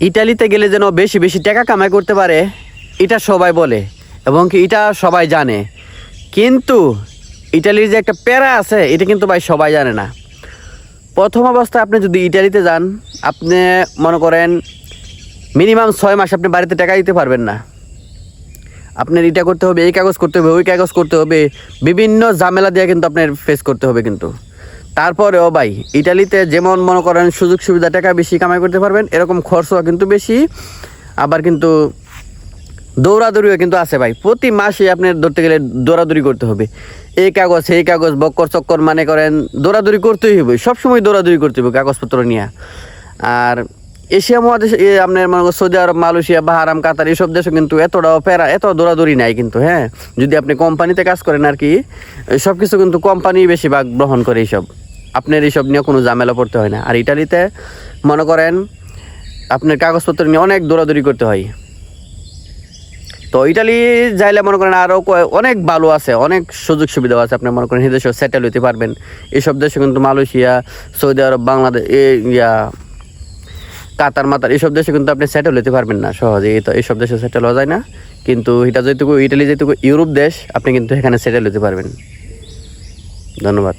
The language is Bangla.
ইটালিতে গেলে যেন বেশি বেশি টাকা কামাই করতে পারে, এটা সবাই বলে এবং কি এটা সবাই জানে। কিন্তু ইটালির যে একটা প্যারা আছে এটা কিন্তু ভাই সবাই জানে না। প্রথম অবস্থায় আপনি যদি ইটালিতে যান, আপনি মনে করেন মিনিমাম 6 মাস আপনি বাড়িতে টাকা দিতে পারবেন না। আপনার এটা করতে হবে, এই কাগজ করতে হবে, ওই কাগজ করতে হবে, বিভিন্ন ঝামেলা দিয়ে কিন্তু আপনার ফেস করতে হবে। কিন্তু তারপরেও ভাই ইটালিতে যেমন মনে করেন সুযোগ সুবিধা টাকা বেশি কামাই করতে পারবেন, এরকম খরচও কিন্তু বেশি। আবার কিন্তু দৌড়াদৌড়িও কিন্তু আছে ভাই। প্রতি মাসে আপনার ধরতে গেলে দৌড়াদৌড়ি করতে হবে, এই কাগজ সেই কাগজ, বক্কর চক্কর মানে করেন দৌড়াদৌড়ি করতেই হবে, সবসময় দৌড়াদৌড়ি করতে হবে কাগজপত্র নিয়ে। আর এশিয়া মহাদেশে আপনার মনে করেন সৌদি আরব, মালয়েশিয়া, বাহারাম, কাতার এইসব দেশে কিন্তু এতটাও প্যারা, এত দৌড়াদৌড়ি নাই কিন্তু। হ্যাঁ, যদি আপনি কোম্পানিতে কাজ করেন আর কি, সব কিছু কিন্তু কোম্পানি বেশিরভাগ গ্রহণ করে এইসব, আপনার এইসব নিয়ে কোনো ঝামেলা পড়তে হয় না। আর ইটালিতে মনে করেন আপনার কাগজপত্র নিয়ে অনেক দৌড়াদৌড়ি করতে হয়। তো ইটালি যাইলে মনে করেন আরও অনেক ভালো আছে, অনেক সুযোগ সুবিধাও আছে। আপনি মনে করেন এই দেশেও সেটেল হতে পারবেন। এইসব দেশে কিন্তু মালয়েশিয়া, সৌদি আরব, বাংলাদেশ, কাতার মাতার এইসব দেশে কিন্তু আপনি সেটেল হতে পারবেন না সহজে। তো এইসব দেশে সেটেল হওয়া যায় না। কিন্তু এটা যেটুকু ইটালি যেটুকু ইউরোপ দেশ, আপনি কিন্তু এখানে সেটেল হতে পারবেন। ধন্যবাদ।